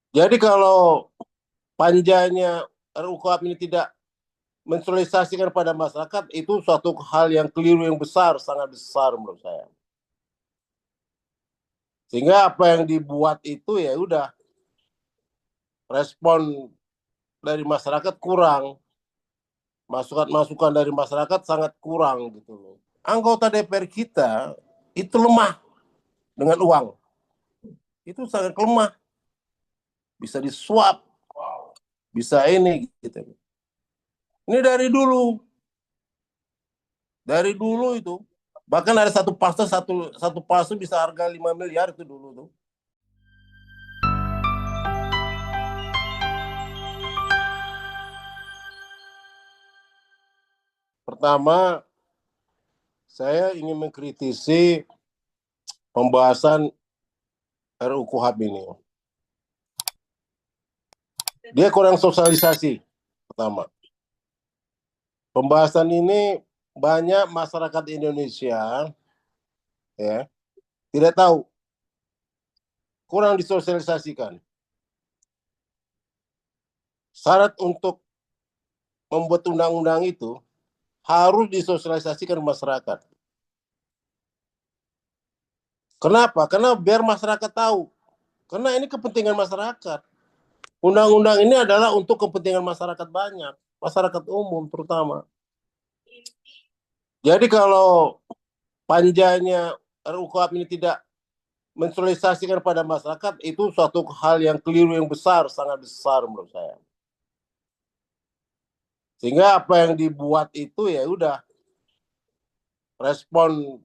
Jadi kalau panjanya RUU KUHP ini tidak mensosialisasikan pada masyarakat, itu suatu hal yang keliru yang besar, sangat besar menurut saya. Sehingga apa yang dibuat itu ya udah respon dari masyarakat kurang, masukan-masukan dari masyarakat sangat kurang gitu loh. Anggota DPR kita itu lemah dengan uang, itu sangat lemah, bisa disuap, bisa ini gitu. Ini dari dulu itu. Bahkan ada satu pasu bisa harga 5 miliar itu dulu tuh. Pertama, saya ingin mengkritisi pembahasan RUU KUHP ini. Dia kurang sosialisasi. Pertama, pembahasan ini banyak masyarakat Indonesia ya tidak tahu, kurang disosialisasikan. Syarat untuk membuat undang-undang itu harus disosialisasikan ke masyarakat. Kenapa? Karena biar masyarakat tahu. Karena ini kepentingan masyarakat. Undang-undang ini adalah untuk kepentingan masyarakat banyak, masyarakat umum terutama. Jadi kalau panjanya RUU KUHP ini tidak mensosialisasikan pada masyarakat, itu suatu hal yang keliru yang besar, sangat besar menurut saya. Sehingga apa yang dibuat itu ya udah respon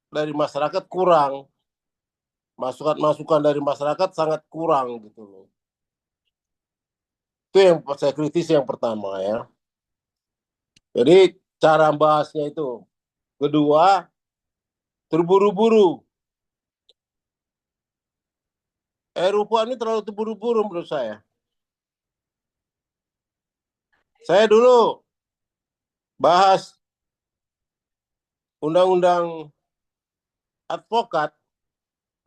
dari masyarakat kurang, masukan-masukan dari masyarakat sangat kurang gitu loh. Itu yang saya kritisi yang pertama ya. Jadi cara bahasnya itu. Kedua, terburu-buru. RUU ini terlalu terburu-buru menurut saya. Saya dulu bahas undang-undang advokat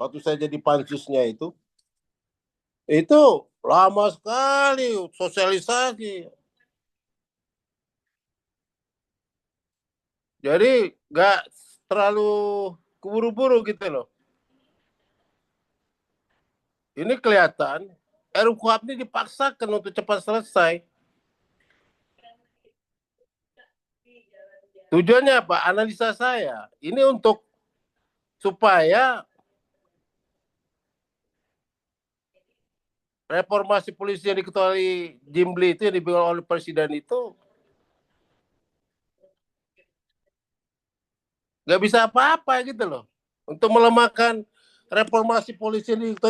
waktu saya jadi pansusnya itu lama sekali sosialisasi. Jadi nggak terlalu keburu-buru gitu loh. Ini kelihatan RUU KUHP ini dipaksakan untuk cepat selesai. Tujuannya apa? Analisa saya. Ini untuk supaya reformasi polisi yang diketuai Jimli itu yang dibilang oleh presiden itu nggak bisa apa-apa gitu loh. Untuk melemahkan reformasi polisi ini itu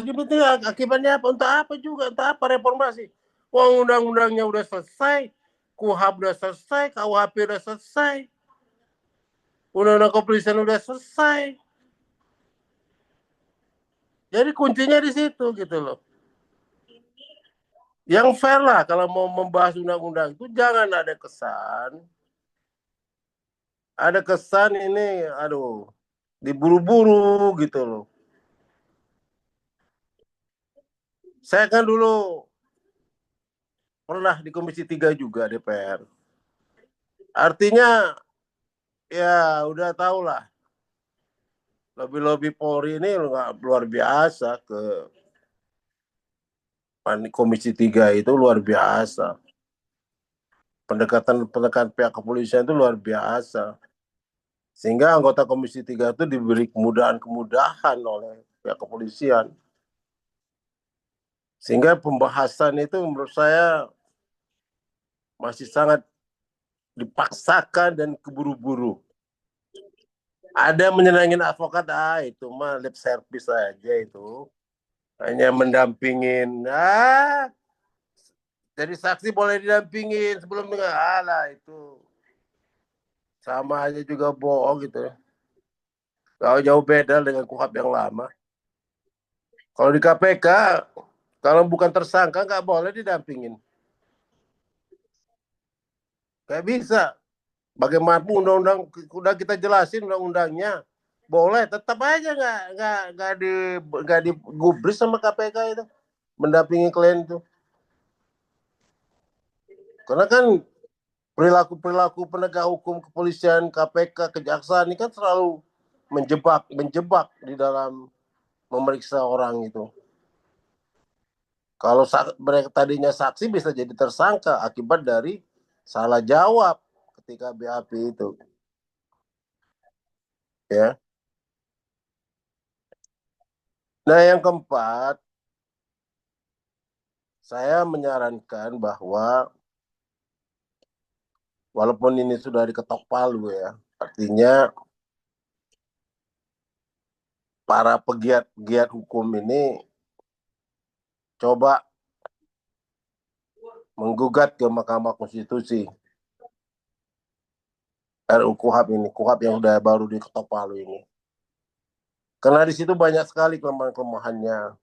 akibatnya apa? Untuk apa juga? Untuk apa reformasi? Uang undang-undangnya udah selesai, KUHP udah selesai, KUHP udah selesai, undang-undang kepolisian udah selesai. Jadi kuncinya di situ gitu loh. Yang fair lah kalau mau membahas undang-undang itu jangan ada kesan ini, aduh, diburu-buru gitu loh. Saya kan dulu pernah di Komisi 3 juga DPR. Artinya ya udah tau lah, lobby-lobby Polri ini luar biasa ke Komisi 3 itu luar biasa. Pendekatan pihak kepolisian itu luar biasa. Sehingga anggota Komisi 3 itu diberi kemudahan-kemudahan oleh pihak kepolisian. Sehingga pembahasan itu menurut saya masih sangat dipaksakan dan keburu-buru. Ada menyenangin advokat, itu mah lip service aja itu. Hanya mendampingin, jadi saksi boleh didampingin sebelum dengar, itu sama aja juga bohong gitu. Jauh-jauh beda dengan KUHP yang lama. Kalau di KPK, kalau bukan tersangka nggak boleh didampingin. Kayak bisa. Bagaimanapun undang-undang udah kita jelasin undang-undangnya, boleh tetap aja nggak digubris sama KPK itu. mendampingi klien itu. Karena kan perilaku penegak hukum, kepolisian, KPK, kejaksaan ini kan selalu menjebak di dalam memeriksa orang itu. Kalau mereka tadinya saksi bisa jadi tersangka akibat dari salah jawab ketika BAP itu. Ya. Nah, yang keempat, saya menyarankan bahwa walaupun ini sudah diketok palu ya, artinya para pegiat hukum ini coba menggugat ke Mahkamah Konstitusi RUU KUHAP ini, KUHAP yang udah baru diketok palu ini. Karena di situ banyak sekali kelemahan-kelemahannya.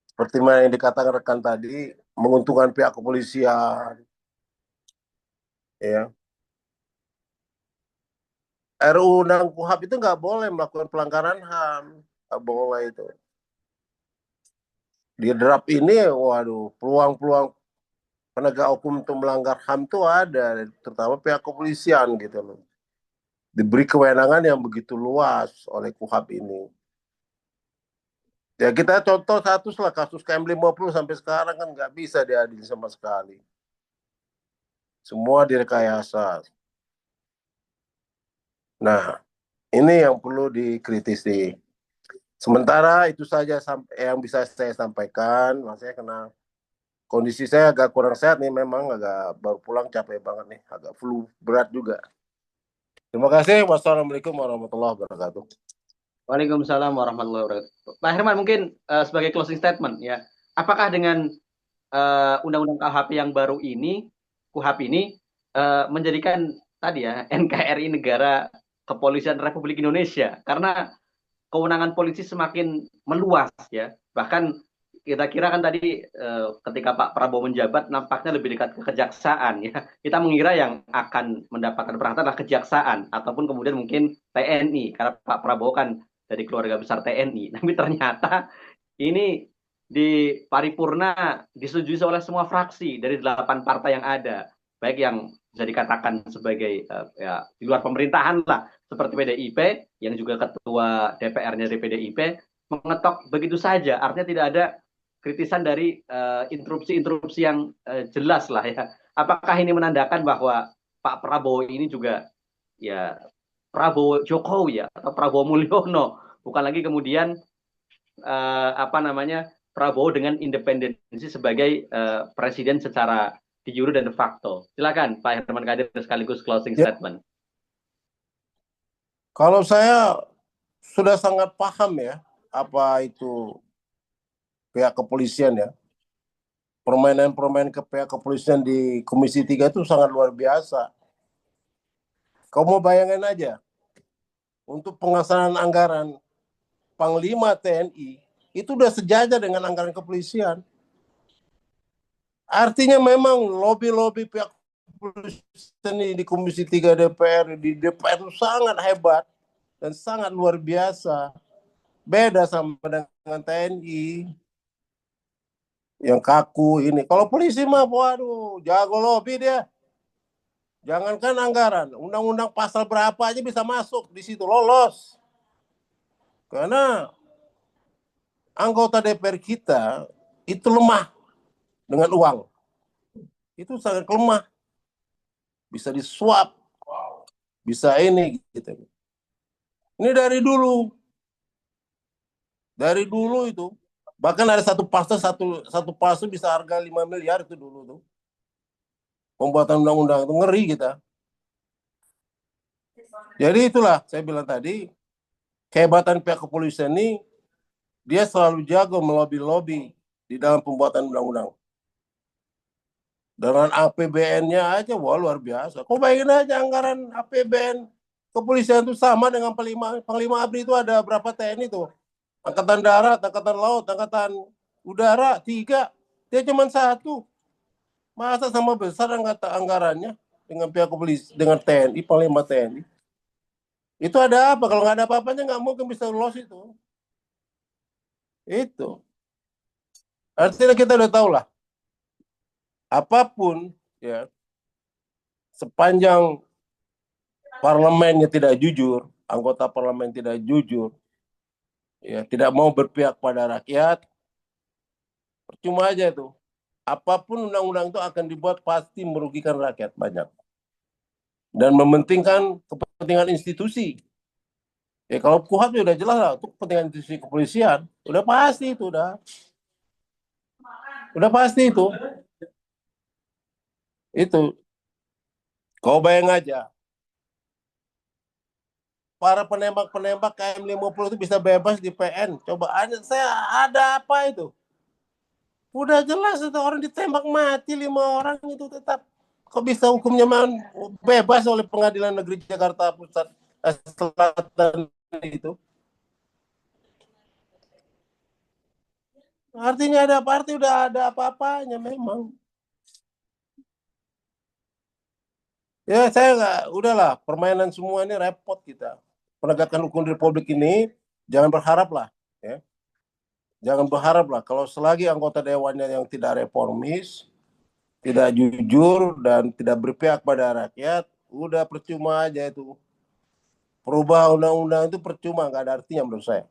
Seperti yang dikatakan rekan tadi, menguntungkan pihak kepolisian. Ya. RUU undang KUHAP itu nggak boleh melakukan pelanggaran HAM. Nggak boleh itu. Di draft ini, waduh, peluang-peluang penegak hukum untuk melanggar HAM itu ada, terutama pihak kepolisian gitu loh. Diberi kewenangan yang begitu luas oleh KUHAP ini. Ya kita contoh satu lah, kasus KM50 sampai sekarang kan nggak bisa diadili sama sekali. Semua direkayasa. Nah, ini yang perlu dikritisi. Sementara itu saja yang bisa saya sampaikan. Maksudnya karena kondisi saya agak kurang sehat nih, memang agak baru pulang capek banget nih, agak flu berat juga. Terima kasih. Wassalamualaikum warahmatullahi wabarakatuh. Waalaikumsalam warahmatullahi wabarakatuh. Pak Herman, mungkin sebagai closing statement ya, apakah dengan undang-undang KUHP yang baru ini, KUHP ini menjadikan tadi ya NKRI negara kepolisian Republik Indonesia, karena kewenangan polisi semakin meluas ya, bahkan kita kira kan tadi ketika Pak Prabowo menjabat nampaknya lebih dekat ke kejaksaan ya. Kita mengira yang akan mendapatkan perhatian adalah kejaksaan ataupun kemudian mungkin TNI karena Pak Prabowo kan dari keluarga besar TNI. Tapi ternyata ini di paripurna disetujui oleh semua fraksi dari 8 partai yang ada, baik yang bisa dikatakan sebagai ya, di luar pemerintahan lah, seperti PDIP yang juga ketua DPR-nya dari PDIP mengetok begitu saja, artinya tidak ada kritisan dari interupsi-interupsi yang jelas lah ya. Apakah ini menandakan bahwa Pak Prabowo ini juga ya Prabowo Jokowi ya atau Prabowo Mulyono, bukan lagi kemudian apa namanya Prabowo dengan independensi sebagai presiden secara de jure dan de facto. Silakan Pak Herman Kadir sekaligus closing statement. Kalau saya sudah sangat paham ya apa itu pihak kepolisian ya. Permainan-permainan ke pihak kepolisian di Komisi 3 itu sangat luar biasa. Kau mau bayangin aja, untuk pengasaran anggaran Panglima TNI itu udah sejajar dengan anggaran kepolisian. Artinya memang lobby-lobby pihak kepolisian di Komisi 3 DPR, di DPR itu sangat hebat dan sangat luar biasa. Beda sama dengan TNI yang kaku ini. Kalau polisi mah, waduh, jago lobby dia. Jangankan anggaran, undang-undang pasal berapa aja bisa masuk di situ, lolos. Karena anggota DPR kita itu lemah dengan uang. Itu sangat lemah. Bisa disuap, bisa ini gitu. Ini dari dulu. Dari dulu itu. Bahkan ada satu pasal bisa harga 5 miliar itu dulu tuh. Pembuatan undang-undang itu ngeri kita. Jadi itulah saya bilang tadi, kehebatan pihak kepolisian ini dia selalu jago melobi-lobi di dalam pembuatan undang-undang. Dengan APBN-nya aja, wah luar biasa. Kau bayangin aja anggaran APBN kepolisian itu sama dengan Panglima ABRI itu ada berapa TNI tuh? Angkatan Darat, Angkatan Laut, Angkatan Udara, 3. Dia cuma 1. Masa sama besar anggarannya dengan pihak kepolisian, dengan TNI, Panglima TNI. Itu ada apa? Kalau nggak ada apa-apanya nggak mungkin bisa lolos itu. Itu. Artinya kita udah tahu lah, apapun ya, sepanjang parlemennya tidak jujur, anggota parlemen tidak jujur, ya tidak mau berpihak pada rakyat, percuma aja itu. Apapun undang-undang itu akan dibuat pasti merugikan rakyat banyak dan mementingkan kepentingan institusi. Ya kalau KUHAP ya udah jelas lah, untuk kepentingan institusi kepolisian, udah pasti itu, udah pasti itu. Itu, kau bayang aja, para penembak-penembak KM50 itu bisa bebas di PN. Coba ada apa itu? Udah jelas itu orang ditembak mati 5 orang itu tetap. Kok bisa hukumnya bebas oleh Pengadilan Negeri Jakarta Pusat Selatan itu? Artinya ada apa? Arti udah ada apa-apanya memang. Ya saya nggak, udahlah permainan semua ini repot kita. Penegakan hukum di Republik ini jangan berharap lah, ya. Jangan berharap lah kalau selagi anggota dewannya yang tidak reformis, tidak jujur dan tidak berpihak pada rakyat, udah percuma aja itu. Perubahan undang-undang itu percuma, nggak ada artinya menurut saya.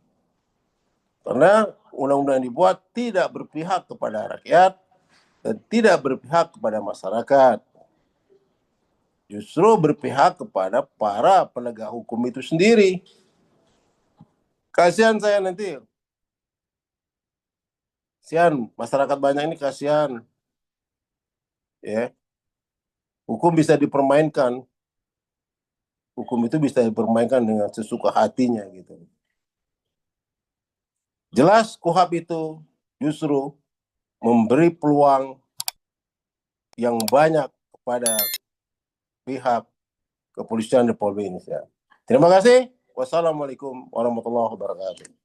Karena undang-undang yang dibuat tidak berpihak kepada rakyat dan tidak berpihak kepada masyarakat. Justru berpihak kepada para penegak hukum itu sendiri. Kasihan saya nanti. Kasihan, masyarakat banyak ini kasihan. Ya, hukum bisa dipermainkan. Hukum itu bisa dipermainkan dengan sesuka hatinya gitu. Jelas KUHAP itu justru memberi peluang yang banyak kepada pihak kepolisian Republik Indonesia. Terima kasih. Wassalamualaikum warahmatullahi wabarakatuh.